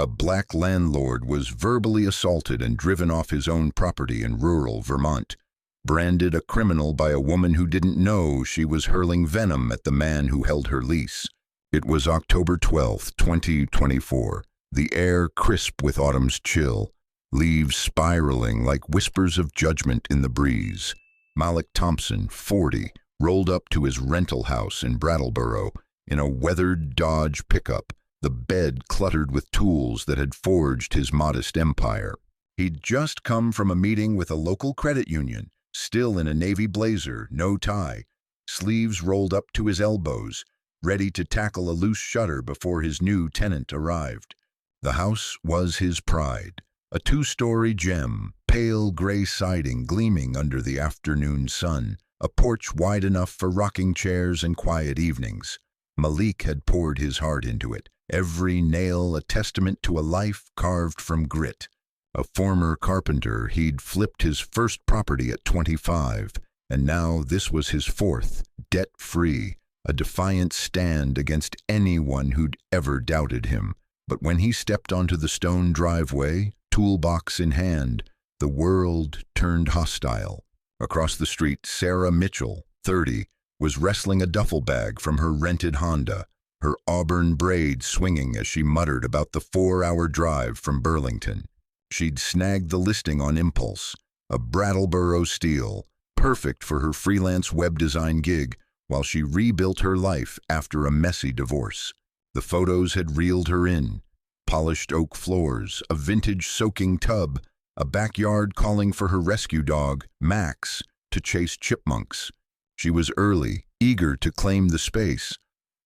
A black landlord was verbally assaulted and driven off his own property in rural Vermont, branded a criminal by a woman who didn't know she was hurling venom at the man who held her lease. It was October 12, 2024, the air crisp with autumn's chill, leaves spiraling like whispers of judgment in the breeze. Malik Thompson, 40, rolled up to his rental house in Brattleboro in a weathered Dodge pickup, the bed cluttered with tools that had forged his modest empire. He'd just come from a meeting with a local credit union, still in a navy blazer, no tie, sleeves rolled up to his elbows, ready to tackle a loose shutter before his new tenant arrived. The house was his pride, a two-story gem, pale gray siding gleaming under the afternoon sun, a porch wide enough for rocking chairs and quiet evenings. Malik had poured his heart into it, every nail a testament to a life carved from grit. A former carpenter, he'd flipped his first property at 25, and now this was his fourth, debt-free, a defiant stand against anyone who'd ever doubted him. But when he stepped onto the stone driveway, toolbox in hand, the world turned hostile. Across the street, Sarah Mitchell, 30, was wrestling a duffel bag from her rented Honda, her auburn braids swinging as she muttered about the 4-hour drive from Burlington. She'd snagged the listing on impulse, a Brattleboro steel, perfect for her freelance web design gig while she rebuilt her life after a messy divorce. The photos had reeled her in. Polished oak floors, a vintage soaking tub, a backyard calling for her rescue dog, Max, to chase chipmunks. She was early, eager to claim the space,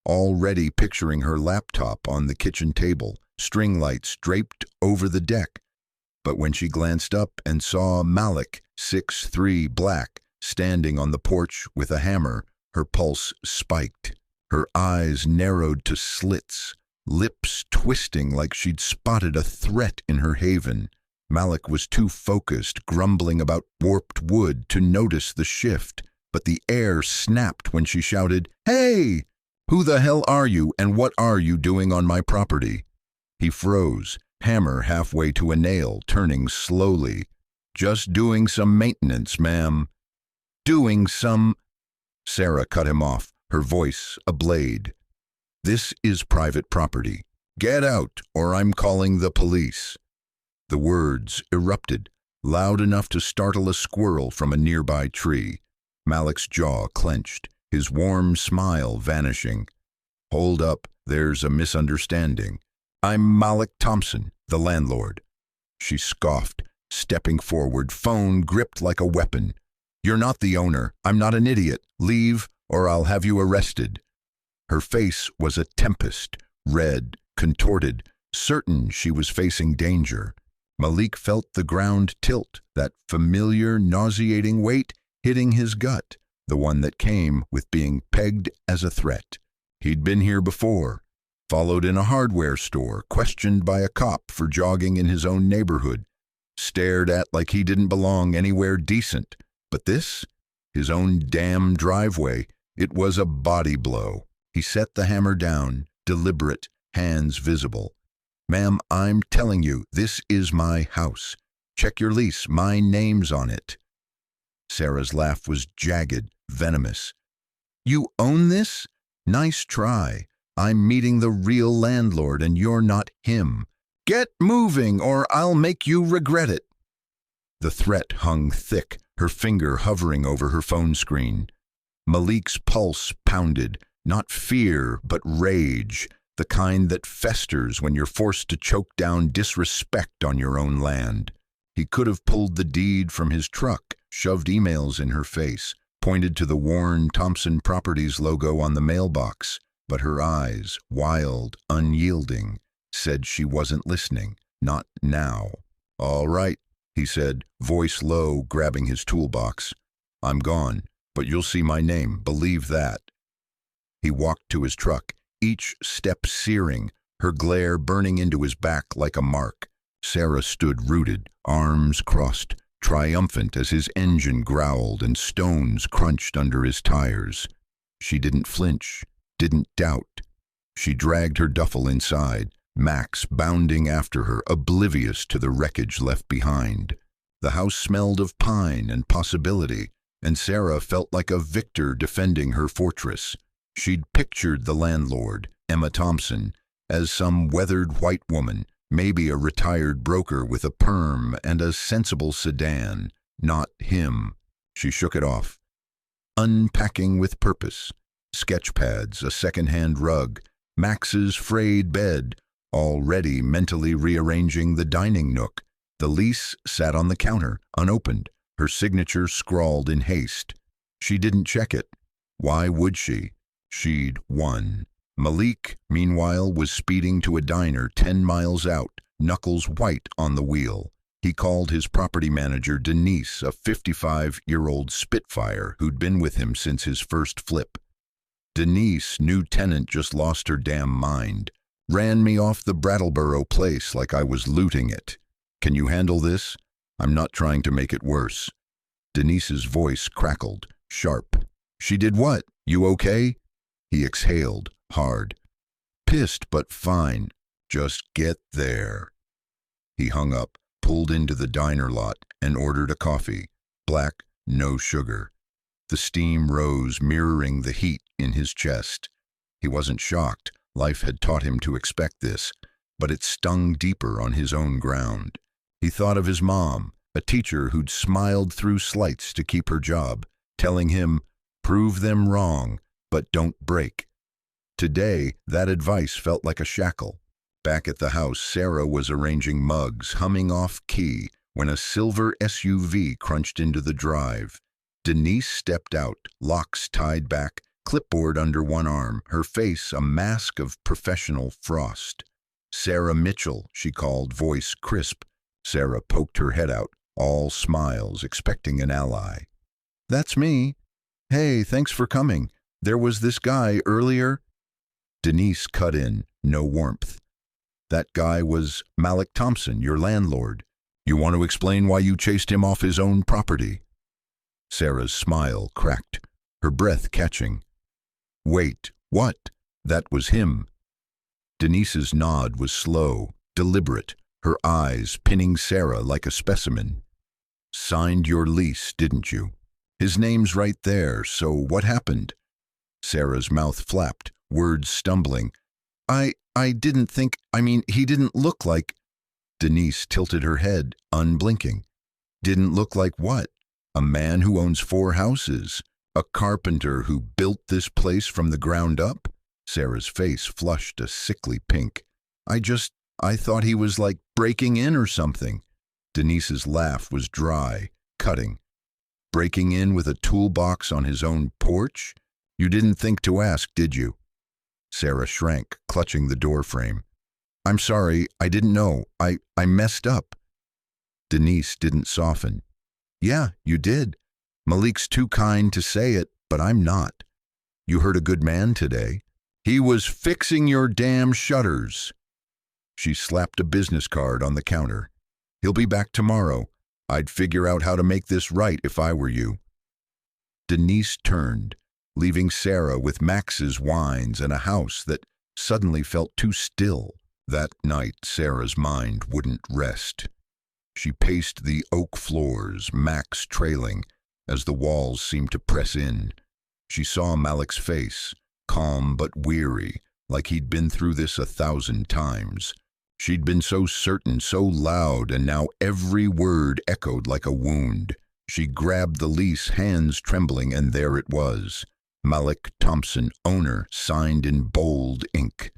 already picturing her laptop on the kitchen table, string lights draped over the deck. But when she glanced up and saw Malik, 6'3", black, standing on the porch with a hammer, her pulse spiked. Her eyes narrowed to slits, lips twisting like she'd spotted a threat in her haven. Malik was too focused, grumbling about warped wood, to notice the shift, but the air snapped when she shouted, "Hey! Who the hell are you, and what are you doing on my property?" He froze, hammer halfway to a nail, turning slowly. "Just doing some maintenance, ma'am." "Doing some—" Sarah cut him off, her voice a blade. "This is private property. Get out, or I'm calling the police." The words erupted, loud enough to startle a squirrel from a nearby tree. Malik's jaw clenched, his warm smile vanishing. "Hold up, there's a misunderstanding. I'm Malik Thompson, the landlord." She scoffed, stepping forward, phone gripped like a weapon. "You're not the owner. I'm not an idiot. Leave, or I'll have you arrested." Her face was a tempest, red, contorted, certain she was facing danger. Malik felt the ground tilt, that familiar, nauseating weight hitting his gut, the one that came with being pegged as a threat. He'd been here before, followed in a hardware store, questioned by a cop for jogging in his own neighborhood, stared at like he didn't belong anywhere decent. But this, his own damn driveway, it was a body blow. He set the hammer down, deliberate, hands visible. "Ma'am, I'm telling you, this is my house. Check your lease, my name's on it." Sarah's laugh was jagged, venomous. "You own this? Nice try. I'm meeting the real landlord and you're not him. Get moving or I'll make you regret it." The threat hung thick, her finger hovering over her phone screen. Malik's pulse pounded, not fear, but rage, the kind that festers when you're forced to choke down disrespect on your own land. He could have pulled the deed from his truck, shoved emails in her face, pointed to the worn Thompson Properties logo on the mailbox, but her eyes, wild, unyielding, said she wasn't listening. Not now. "All right," he said, voice low, grabbing his toolbox. "I'm gone, but you'll see my name, believe that." He walked to his truck, each step searing, her glare burning into his back like a mark. Sarah stood rooted, arms crossed, triumphant as his engine growled and stones crunched under his tires. She didn't flinch, didn't doubt. She dragged her duffel inside, Max bounding after her, oblivious to the wreckage left behind. The house smelled of pine and possibility, and Sarah felt like a victor defending her fortress. She'd pictured the landlord, Emma Thompson, as some weathered white woman, maybe a retired broker with a perm and a sensible sedan. Not him. She shook it off. Unpacking with purpose. Sketch pads, a second-hand rug, Max's frayed bed, already mentally rearranging the dining nook. The lease sat on the counter, unopened, her signature scrawled in haste. She didn't check it. Why would she? She'd won. Malik, meanwhile, was speeding to a diner 10 miles out, knuckles white on the wheel. He called his property manager, Denise, a 55-year-old Spitfire who'd been with him since his first flip. Denise, new tenant, just lost her damn mind. Ran me off the Brattleboro place like I was looting it. Can you handle this? I'm not trying to make it worse. Denise's voice crackled, sharp. She did what? You okay? He exhaled, hard. Pissed, but fine. Just get there. He hung up, pulled into the diner lot, and ordered a coffee. Black, no sugar. The steam rose, mirroring the heat in his chest. He wasn't shocked. Life had taught him to expect this, but it stung deeper on his own ground. He thought of his mom, a teacher who'd smiled through slights to keep her job, telling him, prove them wrong, but don't break. Today, that advice felt like a shackle. Back at the house, Sarah was arranging mugs, humming off key, when a silver SUV crunched into the drive. Denise stepped out, locks tied back, clipboard under one arm, her face a mask of professional frost. Sarah Mitchell, she called, voice crisp. Sarah poked her head out, all smiles, expecting an ally. That's me. Hey, thanks for coming. There was this guy earlier. Denise cut in, no warmth. That guy was Malik Thompson, your landlord. You want to explain why you chased him off his own property? Sarah's smile cracked, her breath catching. Wait, what? That was him. Denise's nod was slow, deliberate, her eyes pinning Sarah like a specimen. Signed your lease, didn't you? His name's right there, so what happened? Sarah's mouth flapped, words stumbling. I didn't think, he didn't look like... Denise tilted her head, unblinking. Didn't look like what? A man who owns 4 houses? A carpenter who built this place from the ground up? Sarah's face flushed a sickly pink. I thought he was like breaking in or something. Denise's laugh was dry, cutting. Breaking in with a toolbox on his own porch? You didn't think to ask, did you? Sarah shrank, clutching the door frame. I'm sorry, I didn't know. I messed up. Denise didn't soften. Yeah, you did. Malik's too kind to say it, but I'm not. You heard a good man today. He was fixing your damn shutters. She slapped a business card on the counter. He'll be back tomorrow. I'd figure out how to make this right if I were you. Denise turned, leaving Sarah with Max's wines and a house that suddenly felt too still. That night, Sarah's mind wouldn't rest. She paced the oak floors, Max trailing, as the walls seemed to press in. She saw Malik's face, calm but weary, like he'd been through this 1,000 times. She'd been so certain, so loud, and now every word echoed like a wound. She grabbed the lease, hands trembling, and there it was. Malik Thompson, owner, signed in bold ink.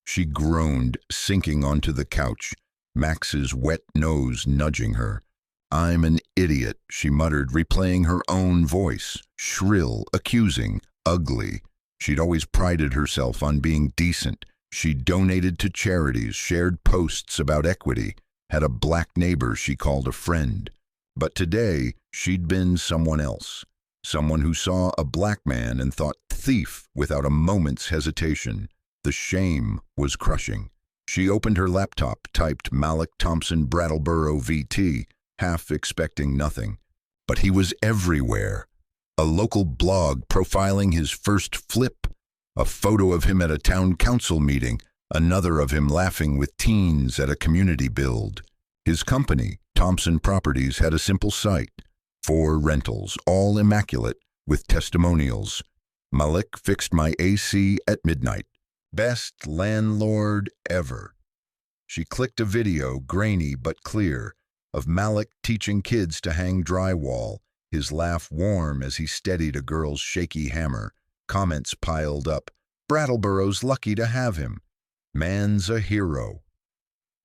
She groaned, sinking onto the couch, Max's wet nose nudging her. I'm an idiot, she muttered, replaying her own voice, shrill, accusing, ugly. She'd always prided herself on being decent. She donated to charities, shared posts about equity, had a black neighbor she called a friend. But today, she'd been someone else. Someone who saw a black man and thought thief without a moment's hesitation. The shame was crushing. She opened her laptop, typed Malik Thompson Brattleboro VT, half expecting nothing. But he was everywhere. A local blog profiling his first flip, a photo of him at a town council meeting, Another of him laughing with teens at a community build. His company, Thompson Properties, had a simple site. 4 rentals, all immaculate, with testimonials. Malik fixed my AC at midnight. Best landlord ever. She clicked a video, grainy but clear, of Malik teaching kids to hang drywall, his laugh warm as he steadied a girl's shaky hammer. Comments piled up. Brattleboro's lucky to have him. Man's a hero.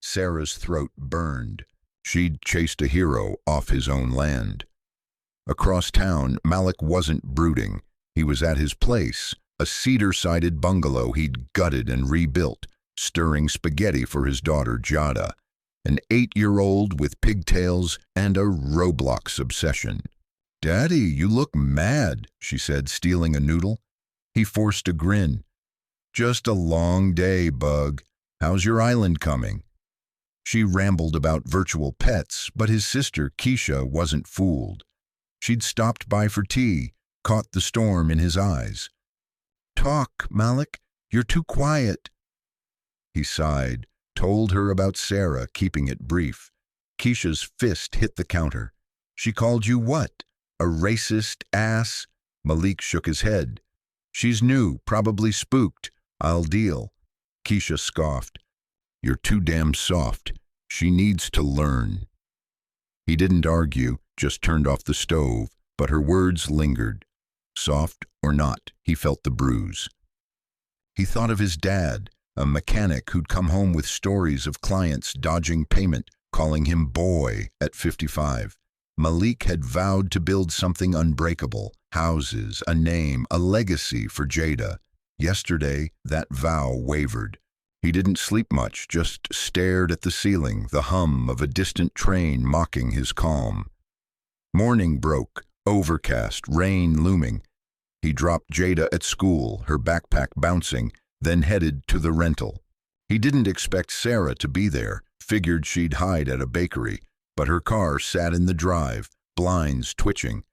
Sarah's throat burned. She'd chased a hero off his own land. Across town, Malik wasn't brooding. He was at his place, a cedar-sided bungalow he'd gutted and rebuilt, stirring spaghetti for his daughter Jada, an 8-year-old with pigtails and a Roblox obsession. "Daddy, you look mad," she said, stealing a noodle. He forced a grin. "Just a long day, bug. How's your island coming?" She rambled about virtual pets, but his sister, Keisha, wasn't fooled. She'd stopped by for tea, caught the storm in his eyes. "Talk, Malik. You're too quiet." He sighed, told her about Sarah, keeping it brief. Keisha's fist hit the counter. "She called you what? A racist ass?" Malik shook his head. "She's new, probably spooked. I'll deal." Keisha scoffed. "You're too damn soft. She needs to learn." He didn't argue, just turned off the stove, but her words lingered. Soft or not, he felt the bruise. He thought of his dad, a mechanic who'd come home with stories of clients dodging payment, calling him boy at 55. Malik had vowed to build something unbreakable, houses, a name, a legacy for Jada. Yesterday, that vow wavered. He didn't sleep much, just stared at the ceiling, the hum of a distant train mocking his calm. Morning broke, overcast, rain looming. He dropped Jada at school, her backpack bouncing, then headed to the rental. He didn't expect Sarah to be there, figured she'd hide at a bakery, but her car sat in the drive, blinds twitching.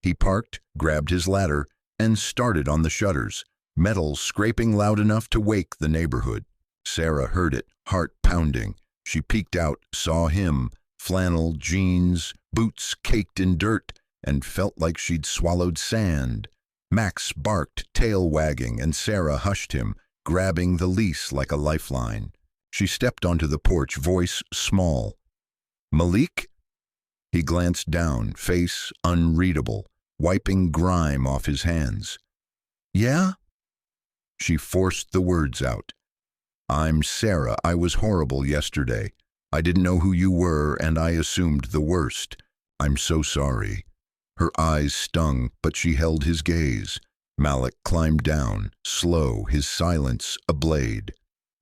He parked, grabbed his ladder, and started on the shutters, metal scraping loud enough to wake the neighborhood. Sarah heard it, heart pounding. She peeked out, saw him, flannel, jeans, boots caked in dirt, and felt like she'd swallowed sand. Max barked, tail wagging, and Sarah hushed him, grabbing the leash like a lifeline. She stepped onto the porch, voice small. "Malik?" He glanced down, face unreadable, wiping grime off his hands. "Yeah?" She forced the words out. "I'm Sarah. I was horrible yesterday. I didn't know who you were, and I assumed the worst. I'm so sorry." Her eyes stung, but she held his gaze. Malik climbed down, slow, his silence a blade.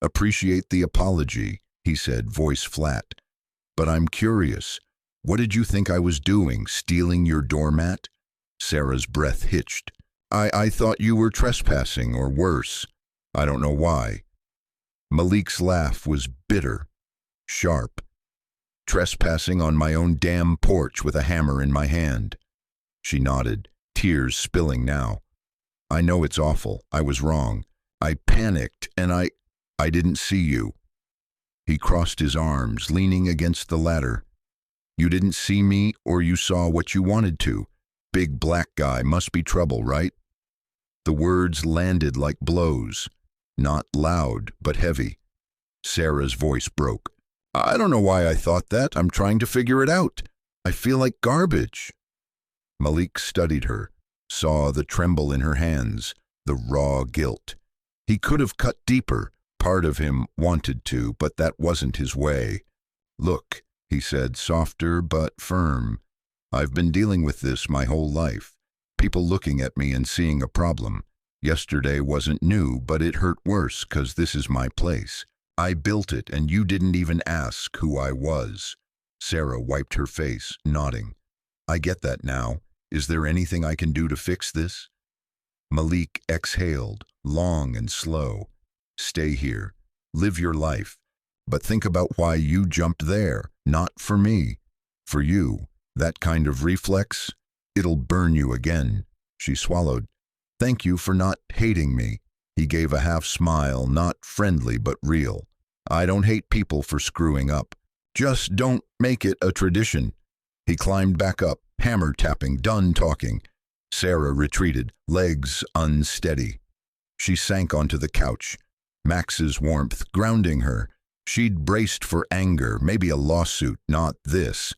"Appreciate the apology," he said, voice flat. "But I'm curious. What did you think I was doing, stealing your doormat?" Sarah's breath hitched. I thought you were trespassing, or worse. I don't know why." Malik's laugh was bitter, sharp. "Trespassing on my own damn porch with a hammer in my hand." She nodded, tears spilling now. "I know it's awful. I was wrong. I panicked, and I didn't see you." He crossed his arms, leaning against the ladder. "You didn't see me, or you saw what you wanted to. Big black guy, must be trouble, right?" The words landed like blows, not loud, but heavy. Sarah's voice broke. "I don't know why I thought that. I'm trying to figure it out. I feel like garbage." Malik studied her, saw the tremble in her hands, the raw guilt. He could have cut deeper. Part of him wanted to, but that wasn't his way. "Look," he said, softer but firm. "I've been dealing with this my whole life. People looking at me and seeing a problem. Yesterday wasn't new, but it hurt worse, 'cause this is my place. I built it, and you didn't even ask who I was." Sarah wiped her face, nodding. "I get that now. Is there anything I can do to fix this?" Malik exhaled, long and slow. "Stay here. Live your life. But think about why you jumped there. Not for me. For you. That kind of reflex, it'll burn you again." She swallowed. "Thank you for not hating me." He gave a half smile, not friendly but real. I don't hate people for screwing up. Just don't make it a tradition. He climbed back up, hammer tapping, done talking. Sarah retreated, legs unsteady. She sank onto the couch, Max's warmth grounding her. She'd braced for anger, maybe a lawsuit, not this.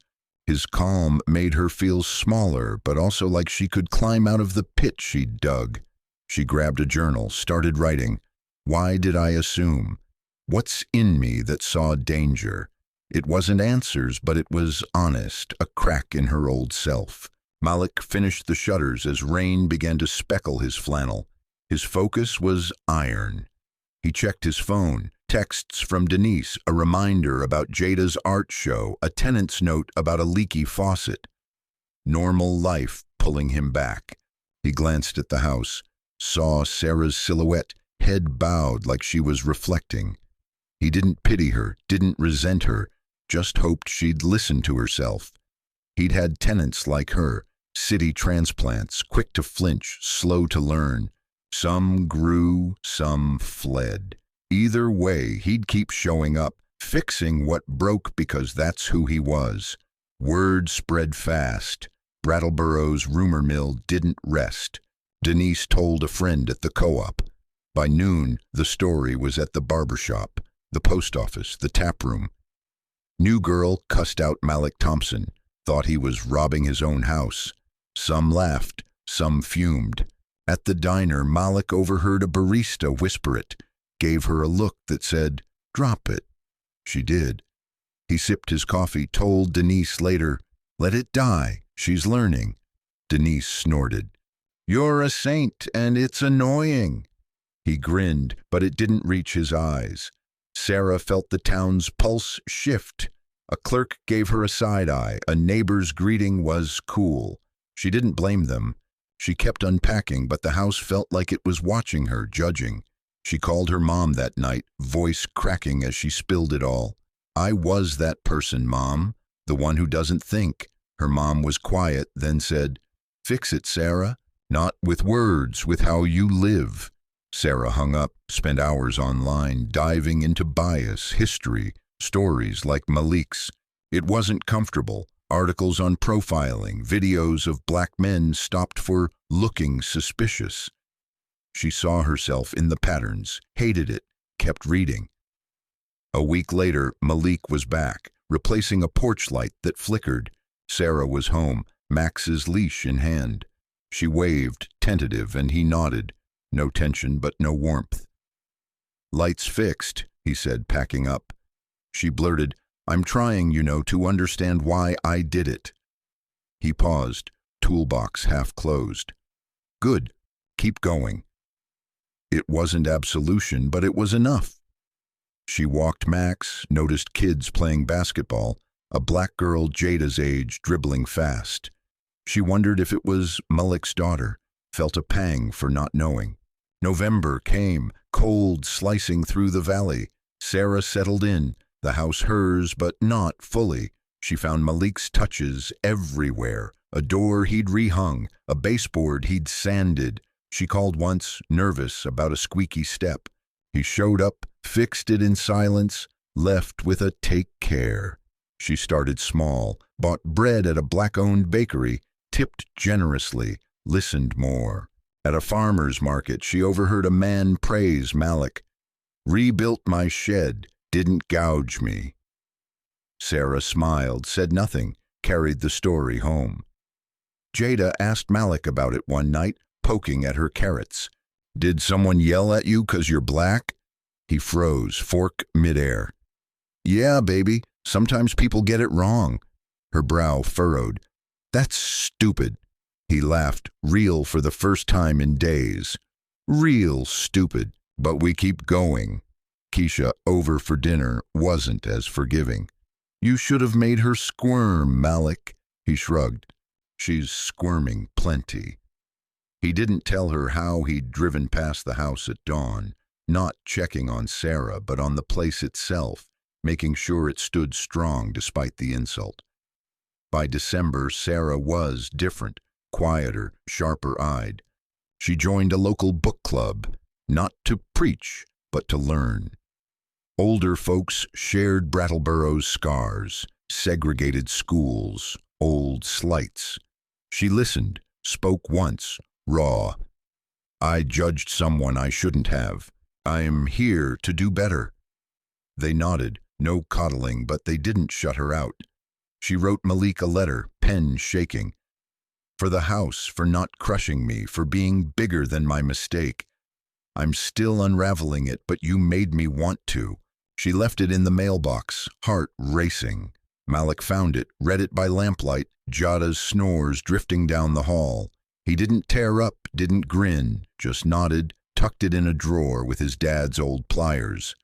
His calm made her feel smaller, but also like she could climb out of the pit she'd dug. She grabbed a journal, started writing. Why did I assume? What's in me that saw danger? It wasn't answers, but it was honest, a crack in her old self. Malik finished the shutters as rain began to speckle his flannel. His focus was iron. He checked his phone, texts from Denise, a reminder about Jada's art show, a tenant's note about a leaky faucet. Normal life pulling him back. He glanced at the house, saw Sarah's silhouette, head bowed like she was reflecting. He didn't pity her, didn't resent her, just hoped she'd listen to herself. He'd had tenants like her, city transplants, quick to flinch, slow to learn. Some grew, some fled. Either way, he'd keep showing up, fixing what broke because that's who he was. Word spread fast. Brattleboro's rumor mill didn't rest. Denise told a friend at the co-op. By noon, the story was at the barbershop, the post office, the tap room. New girl cussed out Malik Thompson, thought he was robbing his own house. Some laughed, some fumed. At the diner, Malik overheard a barista whisper it, gave her a look that said, "Drop it." She did. He sipped his coffee, told Denise later, "Let it die, she's learning." Denise snorted. "You're a saint, and it's annoying." He grinned, but it didn't reach his eyes. Sarah felt the town's pulse shift. A clerk gave her a side eye. A neighbor's greeting was cool. She didn't blame them. She kept unpacking, but the house felt like it was watching her, judging. She called her mom that night, voice cracking as she spilled it all. "I was that person, Mom, the one who doesn't think." Her mom was quiet, then said, "Fix it, Sarah. Not with words, with how you live." Sarah hung up, spent hours online, diving into bias, history, stories like Malik's. It wasn't comfortable. Articles on profiling, videos of black men stopped for looking suspicious. She saw herself in the patterns, hated it, kept reading. A week later, Malik was back, replacing a porch light that flickered. Sarah was home, Max's leash in hand. She waved, tentative, and he nodded. No tension, but no warmth. "Lights fixed," he said, packing up. She blurted, "I'm trying, to understand why I did it." He paused, toolbox half closed. "Good. Keep going." It wasn't absolution, but it was enough. She walked Max, noticed kids playing basketball, a black girl Jada's age dribbling fast. She wondered if it was Malik's daughter, felt a pang for not knowing. November came, cold slicing through the valley. Sarah settled in, the house hers, but not fully. She found Malik's touches everywhere, a door he'd rehung, a baseboard he'd sanded. She called once, nervous about a squeaky step. He showed up, fixed it in silence, left with a "take care." She started small, bought bread at a black-owned bakery, tipped generously, listened more. At a farmer's market, she overheard a man praise Malik. "Rebuilt my shed, didn't gouge me." Sarah smiled, said nothing, carried the story home. Jada asked Malik about it one night, poking at her carrots. "Did someone yell at you 'cause you're black?" He froze, fork midair. "Yeah, baby, sometimes people get it wrong." Her brow furrowed. "That's stupid." He laughed, real for the first time in days. "Real stupid, but we keep going." Keisha, over for dinner, wasn't as forgiving. "You should have made her squirm, Malik." He shrugged. "She's squirming plenty." He didn't tell her how he'd driven past the house at dawn, not checking on Sarah, but on the place itself, making sure it stood strong despite the insult. By December, Sarah was different, quieter, sharper-eyed. She joined a local book club. not to preach, but to learn. Older folks shared Brattleboro's scars, segregated schools, old slights. She listened, spoke once, raw. "I judged someone I shouldn't have. I am here to do better." They nodded, no coddling, but they didn't shut her out. She wrote Malik a letter, pen shaking. "For the house, for not crushing me, for being bigger than my mistake. I'm still unraveling it, but you made me want to." She left it in the mailbox, heart racing. Malik found it, read it by lamplight, Jada's snores drifting down the hall. He didn't tear up, didn't grin, just nodded, tucked it in a drawer with his dad's old pliers.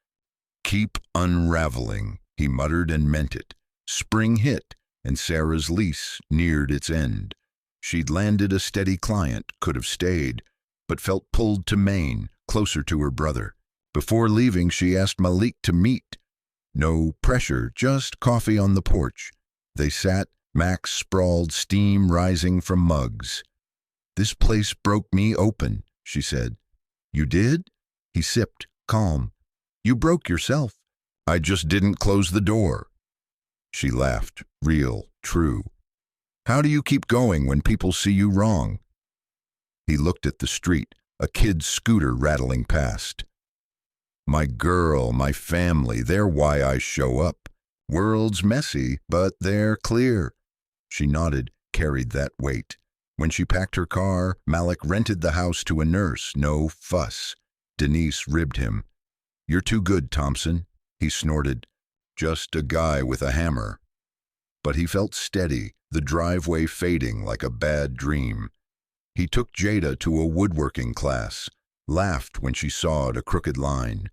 "Keep unraveling," he muttered and meant it. Spring hit, and Sarah's lease neared its end. She'd landed a steady client, could have stayed, but felt pulled to Maine, closer to her brother. Before leaving, she asked Malik to meet. No pressure, just coffee on the porch. They sat, Max sprawled, steam rising from mugs. "This place broke me open," she said. "You did?" He sipped, calm. "You broke yourself." "I just didn't close the door." She laughed, real, true. "How do you keep going when people see you wrong?" He looked at the street, a kid's scooter rattling past. "My girl, my family, they're why I show up. World's messy, but they're clear." She nodded, carried that weight. When she packed her car, Malik rented the house to a nurse, no fuss. Denise ribbed him. "You're too good, Thompson," he snorted. "Just a guy with a hammer." But he felt steady, the driveway fading like a bad dream. He took Jada to a woodworking class, laughed when she sawed a crooked line.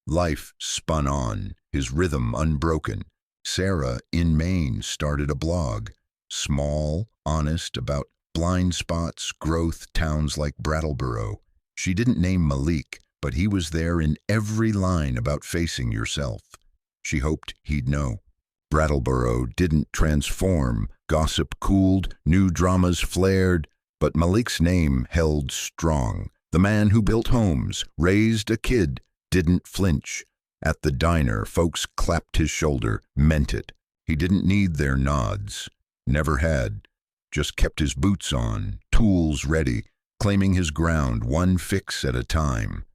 Life spun on, his rhythm unbroken. Sarah, in Maine, started a blog. Small, honest, about blind spots, growth, towns like Brattleboro. She didn't name Malik, but he was there in every line about facing yourself. She hoped he'd know. Brattleboro didn't transform, gossip cooled, new dramas flared, but Malik's name held strong. The man who built homes, raised a kid, didn't flinch. At the diner, folks clapped his shoulder, meant it. He didn't need their nods. Never had. Just kept his boots on, tools ready, claiming his ground one fix at a time.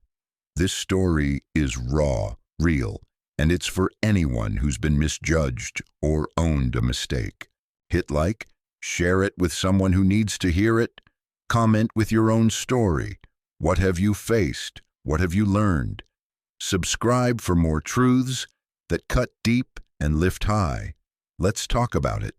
This story is raw, real, and it's for anyone who's been misjudged or owned a mistake. Hit like, share it with someone who needs to hear it, comment with your own story. What have you faced? What have you learned? Subscribe for more truths that cut deep and lift high. Let's talk about it.